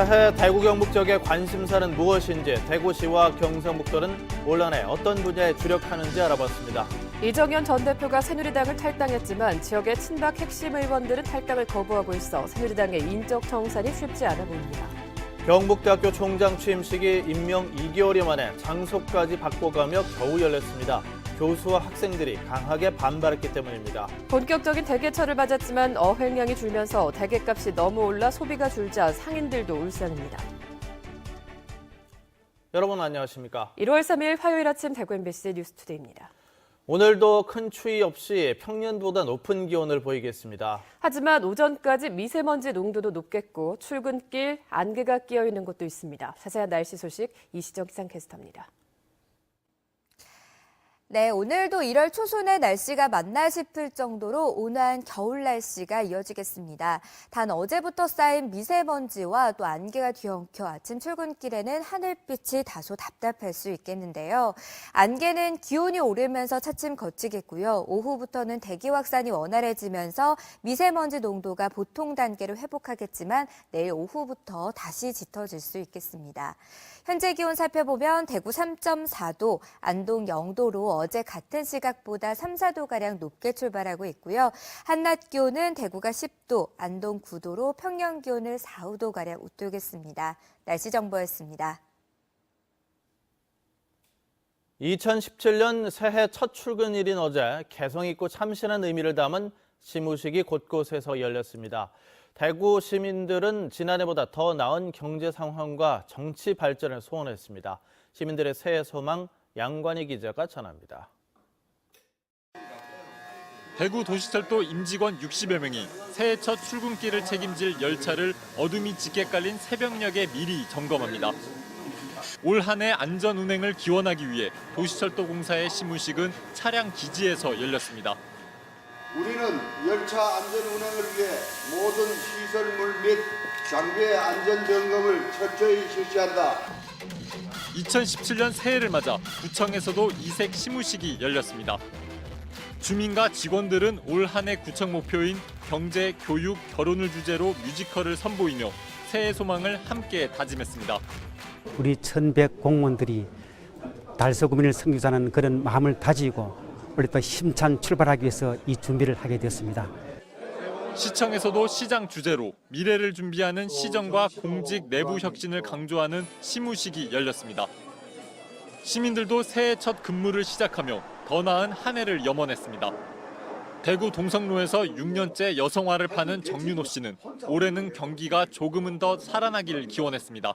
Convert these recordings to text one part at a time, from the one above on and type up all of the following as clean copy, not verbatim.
새해 대구 경북 지역의 관심사는 무엇인지 대구시와 경상북도는 올 한 해 어떤 분야에 주력하는지 알아봤습니다. 이정현 전 대표가 새누리당을 탈당했지만 지역의 친박 핵심 의원들은 탈당을 거부하고 있어 새누리당의 인적 청산이 쉽지 않아 보입니다. 경북대학교 총장 취임식이 임명 2개월여 만에 장소까지 바꿔가며 겨우 열렸습니다. 교수와 학생들이 강하게 반발했기 때문입니다. 본격적인 대게철을 맞았지만 어획량이 줄면서 대게값이 너무 올라 소비가 줄자 상인들도 울상입니다. 여러분 안녕하십니까? 1월 3일 화요일 아침 대구 MBC 뉴스투데이입니다. 오늘도 큰 추위 없이 평년보다 높은 기온을 보이겠습니다. 하지만 오전까지 미세먼지 농도도 높겠고 출근길 안개가 끼어 있는 곳도 있습니다. 자세한 날씨 소식 이시정 기상캐스터입니다. 네, 오늘도 1월 초순의 날씨가 맞나 싶을 정도로 온화한 겨울 날씨가 이어지겠습니다. 단 어제부터 쌓인 미세먼지와 또 안개가 뒤엉켜 아침 출근길에는 하늘빛이 다소 답답할 수 있겠는데요. 안개는 기온이 오르면서 차츰 걷히겠고요. 오후부터는 대기 확산이 원활해지면서 미세먼지 농도가 보통 단계로 회복하겠지만 내일 오후부터 다시 짙어질 수 있겠습니다. 현재 기온 살펴보면 대구 3.4도, 안동 0도로 어제 같은 시각보다 3, 4도가량 높게 출발하고 있고요. 한낮 기온은 대구가 10도, 안동 9도로 평년 기온을 4, 5도가량 웃돌겠습니다. 날씨 정보였습니다. 2017년 새해 첫 출근일인 어제 개성 있고 참신한 의미를 담은 시무식이 곳곳에서 열렸습니다. 대구 시민들은 지난해보다 더 나은 경제 상황과 정치 발전을 소원했습니다. 시민들의 새해 소망 양관희 기자가 전합니다. 대구 도시철도 임직원 60여 명이 새해 첫 출근길을 책임질 열차를 어둠이 짙게 깔린 새벽녘에 미리 점검합니다. 올 한 해 안전 운행을 기원하기 위해 도시철도공사의 시무식은 차량 기지에서 열렸습니다. 우리는 열차 안전 운행을 위해 모든 시설물 및 장비의 안전 점검을 철저히 실시한다. 2017년 새해를 맞아 구청에서도 이색 시무식이 열렸습니다. 주민과 직원들은 올 한 해 구청 목표인 경제, 교육, 결혼을 주제로 뮤지컬을 선보이며 새해 소망을 함께 다짐했습니다. 우리 1,100 공무원들이 달서구민을 섬기자는 그런 마음을 다지고 우리 또 힘찬 출발하기 위해서 이 준비를 하게 되었습니다. 시청에서도 시장 주제로 미래를 준비하는 시정과 공직 내부 혁신을 강조하는 시무식이 열렸습니다. 시민들도 새해 첫 근무를 시작하며 더 나은 한 해를 염원했습니다. 대구 동성로에서 6년째 여성화를 파는 정윤호 씨는 올해는 경기가 조금은 더 살아나기를 기원했습니다.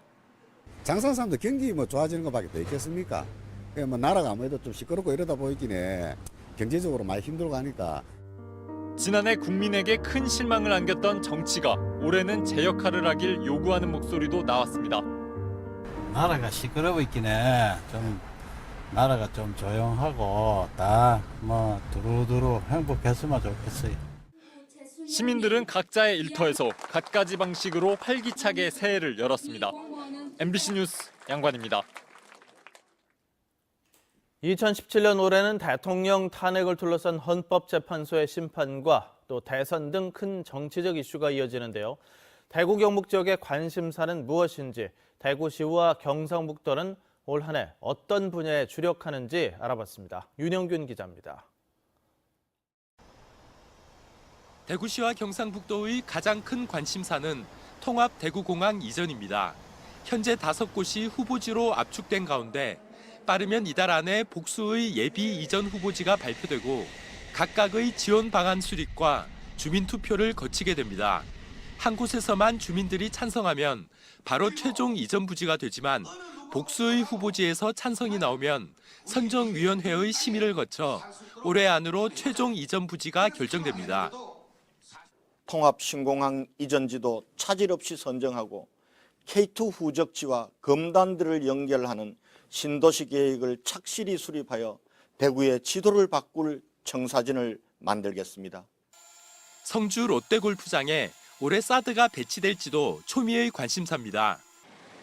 장사하는 사람도 경기 좋아지는 것밖에 더 있겠습니까? 나라가 아무래도 좀 시끄럽고 이러다 보이긴 해. 경제적으로 많이 힘들고 하니까. 지난해 국민에게 큰 실망을 안겼던 정치가 올해는 제 역할을 하길 요구하는 목소리도 나왔습니다. 나라가 시끄러워 있긴 해. 좀 나라가 좀 조용하고 다 두루두루 행복했으면 좋겠어요. 시민들은 각자의 일터에서 갖가지 방식으로 활기차게 새해를 열었습니다. MBC 뉴스 양관입니다. 2017년 올해는 대통령 탄핵을 둘러싼 헌법재판소의 심판과 또 대선 등 큰 정치적 이슈가 이어지는데요. 대구 경북 지역의 관심사는 무엇인지 대구시와 경상북도는 올 한 해 어떤 분야에 주력하는지 알아봤습니다. 윤영균 기자입니다. 대구시와 경상북도의 가장 큰 관심사는 통합 대구공항 이전입니다. 현재 5곳이 후보지로 압축된 가운데 빠르면 이달 안에 복수의 예비 이전 후보지가 발표되고 각각의 지원 방안 수립과 주민 투표를 거치게 됩니다. 한 곳에서만 주민들이 찬성하면 바로 최종 이전 부지가 되지만 복수의 후보지에서 찬성이 나오면 선정위원회의 심의를 거쳐 올해 안으로 최종 이전 부지가 결정됩니다. 통합 신공항 이전지도 차질 없이 선정하고 K2 후적지와 검단들을 연결하는 신도시 계획을 착실히 수립하여 대구의 지도를 바꿀 청사진을 만들겠습니다. 성주 롯데골프장에 올해 사드가 배치될지도 초미의 관심사입니다.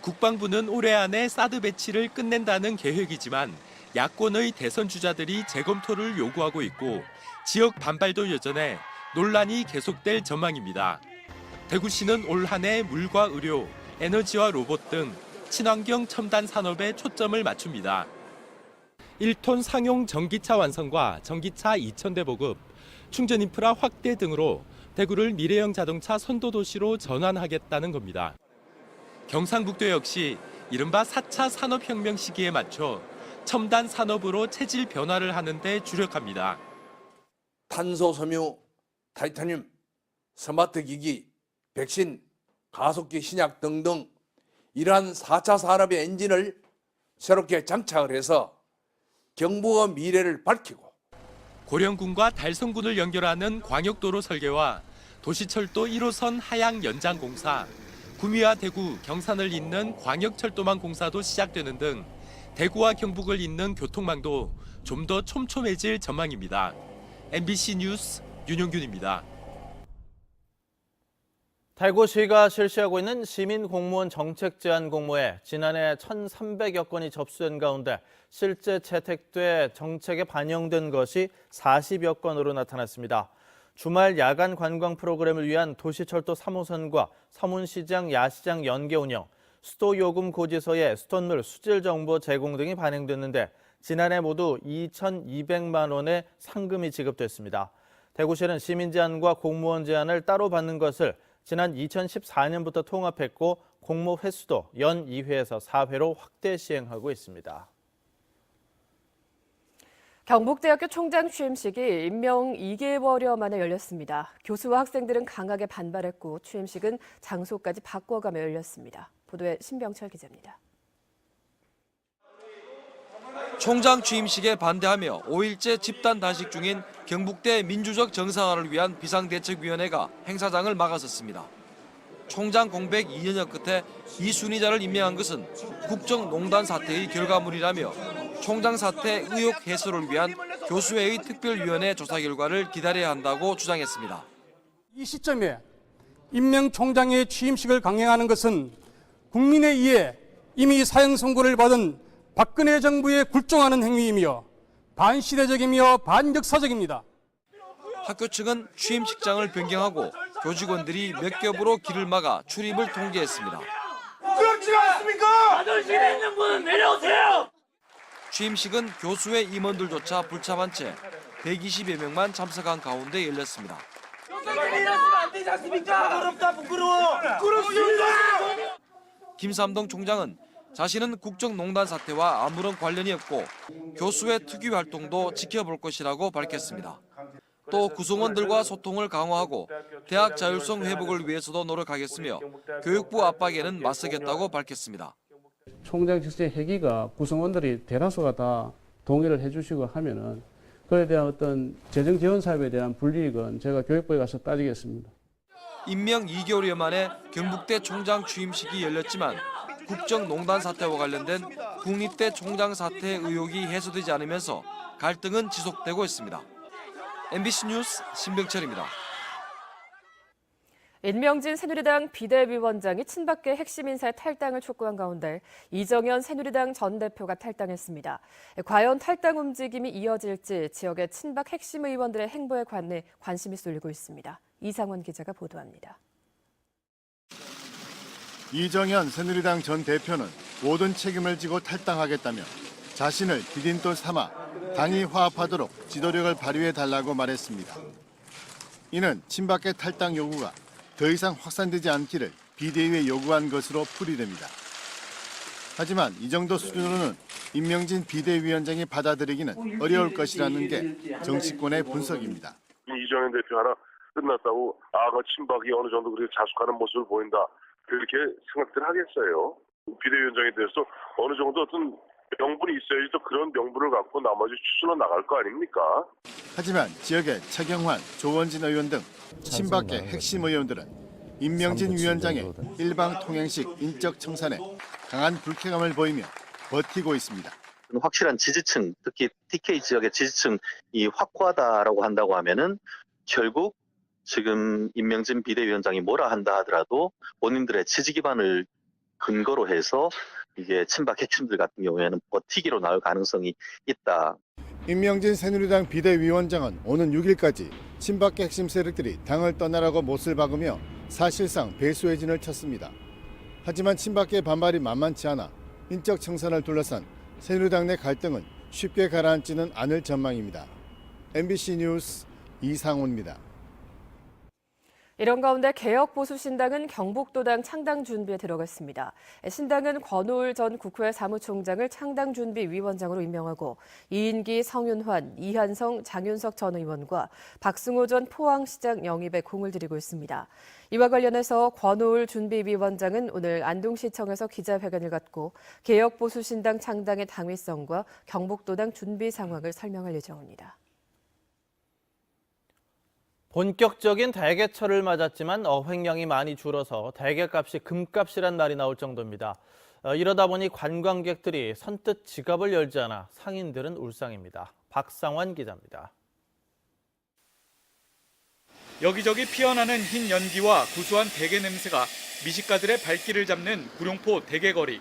국방부는 올해 안에 사드 배치를 끝낸다는 계획이지만 야권의 대선 주자들이 재검토를 요구하고 있고 지역 반발도 여전해 논란이 계속될 전망입니다. 대구시는 올 한 해 물과 의료, 에너지와 로봇 등 친환경 첨단 산업에 초점을 맞춥니다. 1톤 상용 전기차 완성과 전기차 2,000대 보급, 충전 인프라 확대 등으로 대구를 미래형 자동차 선도도시로 전환하겠다는 겁니다. 경상북도 역시 이른바 4차 산업혁명 시기에 맞춰 첨단 산업으로 체질 변화를 하는 데 주력합니다. 탄소 섬유, 타이타늄, 스마트 기기, 백신, 가속기 신약 등등 이러한 4차 산업의 엔진을 새롭게 장착을 해서 경북의 미래를 밝히고 고령군과 달성군을 연결하는 광역도로 설계와 도시철도 1호선 하양 연장 공사, 구미와 대구, 경산을 잇는 광역철도망 공사도 시작되는 등 대구와 경북을 잇는 교통망도 좀 더 촘촘해질 전망입니다. MBC 뉴스 윤용균입니다. 대구시가 실시하고 있는 시민 공무원 정책 제안 공모에 지난해 1,300여 건이 접수된 가운데 실제 채택돼 정책에 반영된 것이 40여 건으로 나타났습니다. 주말 야간 관광 프로그램을 위한 도시철도 3호선과 서문시장 야시장 연계 운영, 수도 요금 고지서의 수돗물 수질 정보 제공 등이 반영됐는데 지난해 모두 2,200만 원의 상금이 지급됐습니다. 대구시는 시민 제안과 공무원 제안을 따로 받는 것을 지난 2014년부터 통합했고 공모 횟수도 연 2회에서 4회로 확대 시행하고 있습니다. 경북대학교 총장 취임식이 임명 2개월여 만에 열렸습니다. 교수와 학생들은 강하게 반발했고 취임식은 장소까지 바꿔가며 열렸습니다. 보도에 신병철 기자입니다. 총장 취임식에 반대하며 5일째 집단 단식 중인 경북대 민주적 정상화를 위한 비상대책위원회가 행사장을 막았었습니다. 총장 공백 2년여 끝에 이순희자를 임명한 것은 국정농단 사태의 결과물이라며 총장 사태 의혹 해소를 위한 교수회의 특별위원회 조사 결과를 기다려야 한다고 주장했습니다. 이 시점에 임명 총장의 취임식을 강행하는 것은 국민에 의해 이미 사형 선고를 받은 박근혜 정부에 굴종하는 행위이며 반시대적이며 반역사적입니다. 학교 측은 취임식장을 변경하고 교직원들이 몇 겹으로 길을 막아 출입을 통제했습니다. 그렇지 않습니까? 자존심 있는 분은 내려오세요. 취임식은 교수회 임원들조차 불참한 채 120여 명만 참석한 가운데 열렸습니다. 교수님이 이러시면 안 되지 않습니까? 부끄럽다 부끄러워. 부끄럽습니다. 김삼동 총장은 자신은 국정농단 사태와 아무런 관련이 없고 교수회 특위 활동도 지켜볼 것이라고 밝혔습니다. 또 구성원들과 소통을 강화하고 대학 자율성 회복을 위해서도 노력하겠으며 교육부 압박에는 맞서겠다고 밝혔습니다. 총장 직제 회기가 구성원들이 대다수가 다 동의를 해주시고 하면은 그에 대한 어떤 재정 지원 사업에 대한 불이익은 제가 교육부에 가서 따지겠습니다. 임명 2개월여 만에 경북대 총장 취임식이 열렸지만 국정농단 사태와 관련된 국립대 총장 사태 의혹이 해소되지 않으면서 갈등은 지속되고 있습니다. MBC 뉴스 신병철입니다. 임명진 새누리당 비대위원장이 친박계 핵심 인사의 탈당을 촉구한 가운데 이정현 새누리당 전 대표가 탈당했습니다. 과연 탈당 움직임이 이어질지 지역의 친박 핵심 의원들의 행보에 관심이 쏠리고 있습니다. 이상원 기자가 보도합니다. 이정현 새누리당 전 대표는 모든 책임을 지고 탈당하겠다며 자신을 디딤돌 삼아 당이 화합하도록 지도력을 발휘해달라고 말했습니다. 이는 친박계 탈당 요구가 더 이상 확산되지 않기를 비대위에 요구한 것으로 풀이됩니다. 하지만 이 정도 수준으로는 임명진 비대위원장이 받아들이기는 어려울 것이라는 게 정치권의 분석입니다. 이정현 대표 하나 끝났다고 그 친박이 어느 정도 그렇게 자숙하는 모습을 보인다. 그렇게 생각들 하겠어요. 비대위원장에 대해서 어느 정도 어떤 명분이 있어야지 또 그런 명분을 갖고 나머지 추진해 나갈 거 아닙니까? 하지만 지역의 최경환, 조원진 의원 등 친박계 핵심 의원들은 임명진 위원장의 일방 통행식 인적 청산에 강한 불쾌감을 보이며 버티고 있습니다. 확실한 지지층, 특히 TK 지역의 지지층이 확고하다라고 한다고 하면은 결국 지금 임명진 비대위원장이 뭐라 한다 하더라도 본인들의 지지 기반을 근거로 해서 이게 친박 핵심들 같은 경우에는 버티기로 나올 가능성이 있다. 임명진 새누리당 비대위원장은 오는 6일까지 친박계 핵심 세력들이 당을 떠나라고 못을 박으며 사실상 배수의 진을 쳤습니다. 하지만 친박계의 반발이 만만치 않아 인적 청산을 둘러싼 새누리당 내 갈등은 쉽게 가라앉지는 않을 전망입니다. MBC 뉴스 이상훈입니다. 이런 가운데 개혁보수신당은 경북도당 창당 준비에 들어갔습니다. 신당은 권오을 전 국회 사무총장을 창당준비위원장으로 임명하고 이인기, 성윤환, 이한성, 장윤석 전 의원과 박승호 전 포항시장 영입에 공을 들이고 있습니다. 이와 관련해서 권오을 준비위원장은 오늘 안동시청에서 기자회견을 갖고 개혁보수신당 창당의 당위성과 경북도당 준비 상황을 설명할 예정입니다. 본격적인 대게철을 맞았지만 어획량이 많이 줄어서 대게값이 금값이란 말이 나올 정도입니다. 이러다 보니 관광객들이 선뜻 지갑을 열지 않아 상인들은 울상입니다. 박상환 기자입니다. 여기저기 피어나는 흰 연기와 구수한 대게 냄새가 미식가들의 발길을 잡는 구룡포 대게거리.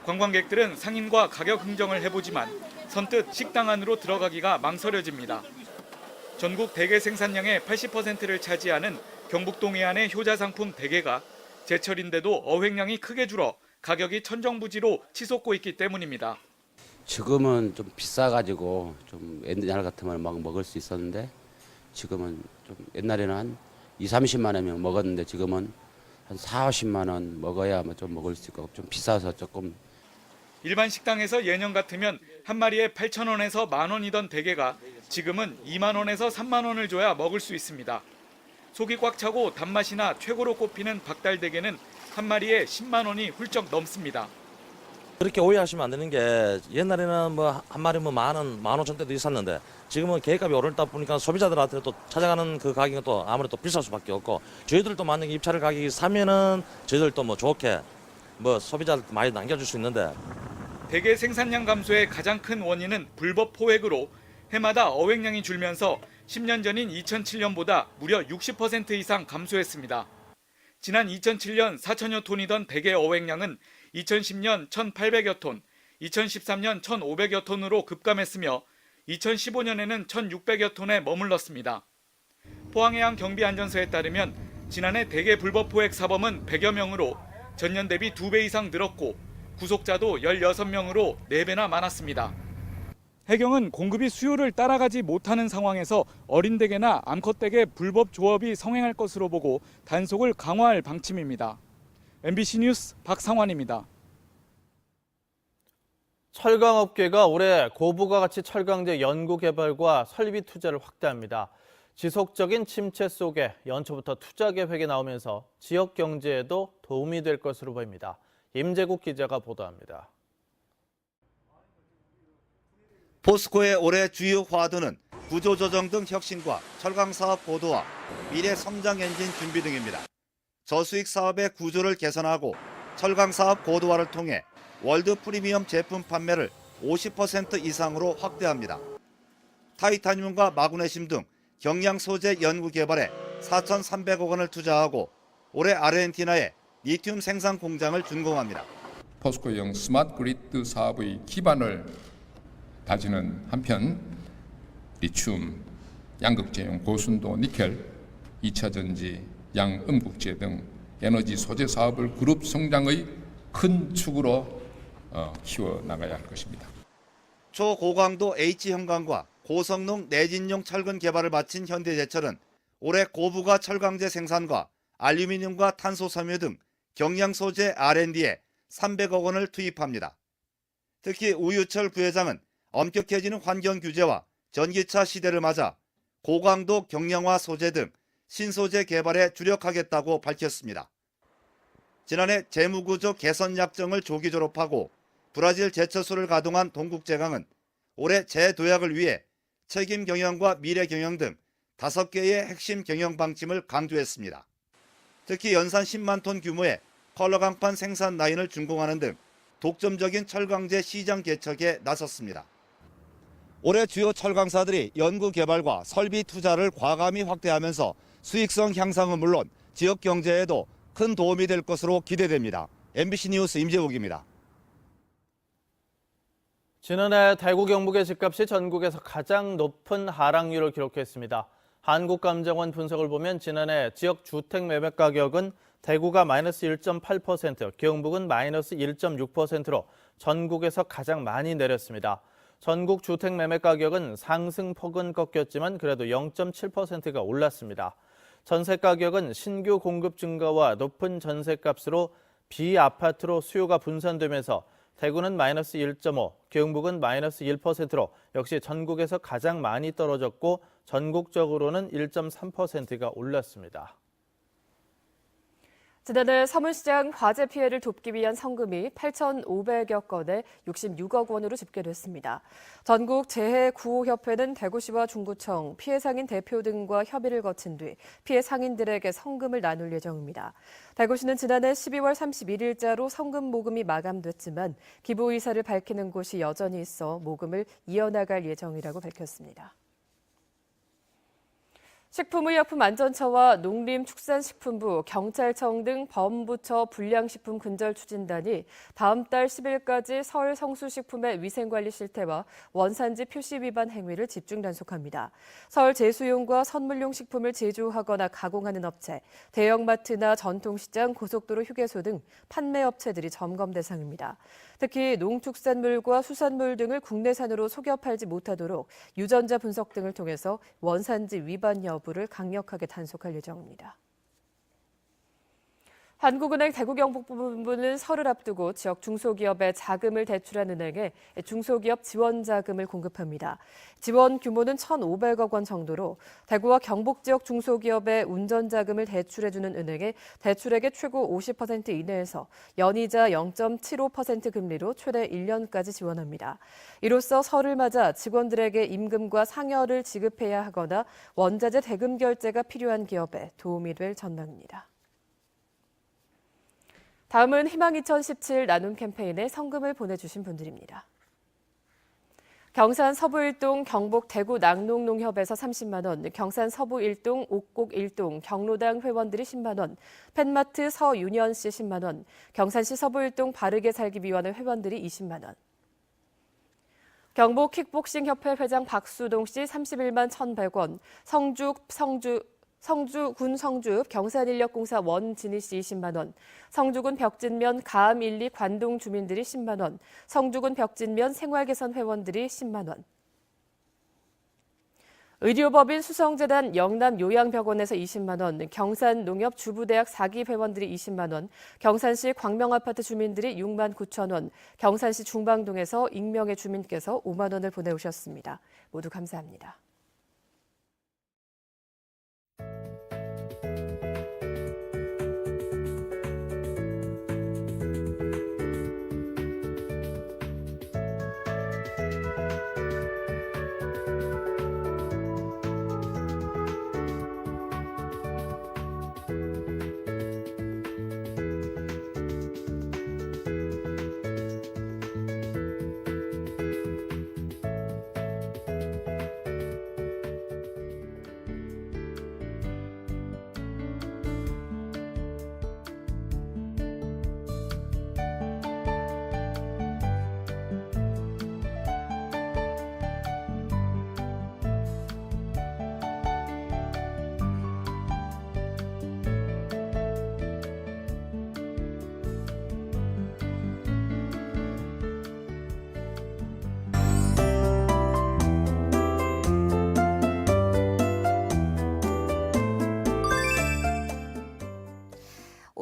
관광객들은 상인과 가격 흥정을 해보지만 선뜻 식당 안으로 들어가기가 망설여집니다. 전국 대게 생산량의 80%를 차지하는 경북 동해안의 효자 상품 대게가 제철인데도 어획량이 크게 줄어 가격이 천정부지로 치솟고 있기 때문입니다. 지금은 좀 비싸가지고 좀 옛날 같으면 막 먹을 수 있었는데 지금은 좀 옛날에는 한 20-30만 원이면 먹었는데 지금은 한 40-50만 원 먹어야 좀 먹을 수 있고 좀 비싸서 조금. 일반 식당에서 예년 같으면 한 마리에 8,000원에서 10,000원이던 대게가 지금은 2만 원에서 3만 원을 줘야 먹을 수 있습니다. 속이 꽉 차고 단맛이나 최고로 꼽히는 박달대게는 한 마리에 10만 원이 훌쩍 넘습니다. 그렇게 오해하시면 안 되는 게 옛날에는 뭐 한 마리 뭐 10,000원, 15,000원대도 있었는데 지금은 게값이 오르다 보니까 소비자들한테 또 찾아가는 그 가격이 또 아무래도 비쌀 수밖에 없고 저희들도 만약에 입찰을 가격이 사면은 저희들도 뭐 좋게 뭐 소비자들 많이 남겨줄 수 있는데. 대게 생산량 감소의 가장 큰 원인은 불법 포획으로 해마다 어획량이 줄면서 10년 전인 2007년보다 무려 60% 이상 감소했습니다. 지난 2007년 4천여 톤이던 대게 어획량은 2010년 1,800여 톤, 2013년 1,500여 톤으로 급감했으며 2015년에는 1,600여 톤에 머물렀습니다. 포항해양 경비안전서에 따르면 지난해 대게 불법 포획 사범은 100여 명으로 전년 대비 2배 이상 늘었고 구속자도 16명으로 4배나 많았습니다. 해경은 공급이 수요를 따라가지 못하는 상황에서 어린 대게나 암컷 대게 불법 조업이 성행할 것으로 보고 단속을 강화할 방침입니다. MBC 뉴스 박상환입니다. 철강업계가 올해 고부가 가치 철강제 연구 개발과 설비 투자를 확대합니다. 지속적인 침체 속에 연초부터 투자 계획이 나오면서 지역 경제에도 도움이 될 것으로 보입니다. 임재국 기자가 보도합니다. 포스코의 올해 주요 화두는 구조조정 등 혁신과 철강사업 고도화, 미래 성장 엔진 준비 등입니다. 저수익 사업의 구조를 개선하고 철강사업 고도화를 통해 월드 프리미엄 제품 판매를 50% 이상으로 확대합니다. 타이타늄과 마그네슘 등 경량 소재 연구 개발에 4,300억 원을 투자하고 올해 아르헨티나에 리튬 생산 공장을 준공합니다. 포스코형 스마트 그리드 사업의 기반을 다지는 한편 리튬, 양극재용 고순도 니켈, 2차 전지, 양음극재 등 에너지 소재 사업을 그룹 성장의 큰 축으로 키워나가야 할 것입니다. 초고강도 H형광과 고성능 내진용 철근 개발을 마친 현대제철은 올해 고부가 철강제 생산과 알루미늄과 탄소 섬유 등 경량 소재 R&D에 300억 원을 투입합니다. 특히 우유철 부회장은 엄격해지는 환경 규제와 전기차 시대를 맞아 고강도 경량화 소재 등 신소재 개발에 주력하겠다고 밝혔습니다. 지난해 재무구조 개선 약정을 조기 졸업하고 브라질 제철소를 가동한 동국제강은 올해 재도약을 위해 책임 경영과 미래 경영 등 5개의 핵심 경영 방침을 강조했습니다. 특히 연산 10만 톤 규모의 컬러 강판 생산 라인을 준공하는 등 독점적인 철강제 시장 개척에 나섰습니다. 올해 주요 철강사들이 연구 개발과 설비 투자를 과감히 확대하면서 수익성 향상은 물론 지역 경제에도 큰 도움이 될 것으로 기대됩니다. MBC 뉴스 임재욱입니다. 지난해 대구 경북의 집값이 전국에서 가장 높은 하락률을 기록했습니다. 한국감정원 분석을 보면 지난해 지역 주택 매매 가격은 대구가 마이너스 1.8%, 경북은 마이너스 1.6%로 전국에서 가장 많이 내렸습니다. 전국 주택 매매 가격은 상승폭은 꺾였지만 그래도 0.7%가 올랐습니다. 전세 가격은 신규 공급 증가와 높은 전세값으로 비아파트로 수요가 분산되면서 대구는 마이너스 1.5, 경북은 마이너스 1%로 역시 전국에서 가장 많이 떨어졌고 전국적으로는 1.3%가 올랐습니다. 지난해 서문시장 화재 피해를 돕기 위한 성금이 8,500여 건에 66억 원으로 집계됐습니다. 전국 재해구호협회는 대구시와 중구청, 피해 상인 대표 등과 협의를 거친 뒤 피해 상인들에게 성금을 나눌 예정입니다. 대구시는 지난해 12월 31일자로 성금 모금이 마감됐지만 기부 의사를 밝히는 곳이 여전히 있어 모금을 이어나갈 예정이라고 밝혔습니다. 식품의약품안전처와 농림축산식품부, 경찰청 등 범부처 불량식품 근절 추진단이 다음 달 10일까지 설 성수식품의 위생관리 실태와 원산지 표시 위반 행위를 집중 단속합니다. 설 제수용과 선물용 식품을 제조하거나 가공하는 업체, 대형마트나 전통시장, 고속도로 휴게소 등 판매업체들이 점검 대상입니다. 특히 농축산물과 수산물 등을 국내산으로 속여 팔지 못하도록 유전자 분석 등을 통해서 원산지 위반 여부를 강력하게 단속할 예정입니다. 한국은행 대구경북본부는 설을 앞두고 지역 중소기업에 자금을 대출한 은행에 중소기업 지원 자금을 공급합니다. 지원 규모는 1,500억 원 정도로 대구와 경북 지역 중소기업에 운전 자금을 대출해주는 은행에 대출액의 최고 50% 이내에서 연이자 0.75% 금리로 최대 1년까지 지원합니다. 이로써 설을 맞아 직원들에게 임금과 상여를 지급해야 하거나 원자재 대금 결제가 필요한 기업에 도움이 될 전망입니다. 다음은 희망 2017 나눔 캠페인에 성금을 보내주신 분들입니다. 경산 서부 1동 경북 대구 낙농농협에서 30만 원, 경산 서부 1동 옥곡 1동 경로당 회원들이 10만 원, 펜마트 서윤현 씨 10만 원, 경산시 서부 1동 바르게 살기 위원회 회원들이 20만 원. 경북 킥복싱협회 회장 박수동 씨 31만 1,100원, 성주군 성주읍 경산인력공사 원진희 씨 20만 원, 성주군 벽진면 가암 1, 2 관동 주민들이 10만 원, 성주군 벽진면 생활개선 회원들이 10만 원. 의료법인 수성재단 영남요양병원에서 20만 원, 경산농협 주부대학 4기 회원들이 20만 원, 경산시 광명아파트 주민들이 6만 9천 원, 경산시 중방동에서 익명의 주민께서 5만 원을 보내오셨습니다. 모두 감사합니다.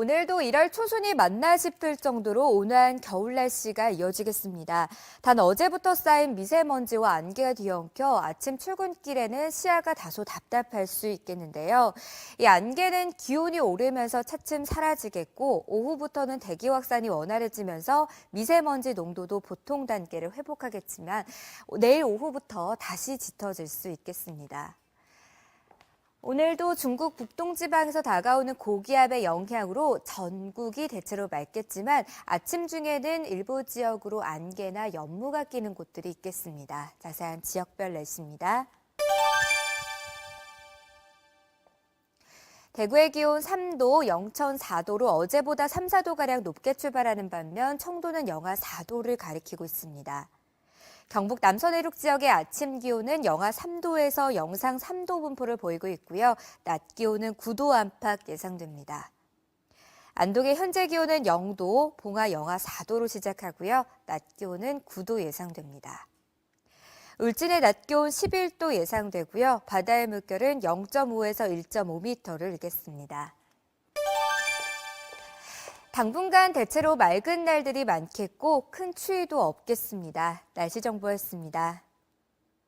오늘도 이달 초순이 맞나 싶을 정도로 온화한 겨울 날씨가 이어지겠습니다. 단 어제부터 쌓인 미세먼지와 안개가 뒤엉켜 아침 출근길에는 시야가 다소 답답할 수 있겠는데요. 이 안개는 기온이 오르면서 차츰 사라지겠고 오후부터는 대기 확산이 원활해지면서 미세먼지 농도도 보통 단계를 회복하겠지만 내일 오후부터 다시 짙어질 수 있겠습니다. 오늘도 중국 북동지방에서 다가오는 고기압의 영향으로 전국이 대체로 맑겠지만 아침 중에는 일부 지역으로 안개나 연무가 끼는 곳들이 있겠습니다. 자세한 지역별 날씨입니다. 대구의 기온 3도, 영천 4도로 어제보다 3, 4도가량 높게 출발하는 반면 청도는 영하 4도를 가리키고 있습니다. 경북 남서 내륙 지역의 아침 기온은 영하 3도에서 영상 3도 분포를 보이고 있고요. 낮 기온은 9도 안팎 예상됩니다. 안동의 현재 기온은 0도, 봉화 영하 4도로 시작하고요. 낮 기온은 9도 예상됩니다. 울진의 낮 기온 11도 예상되고요. 바다의 물결은 0.5에서 1.5m를 일겠습니다. 당분간 대체로 맑은 날들이 많겠고 큰 추위도 없겠습니다. 날씨 정보였습니다.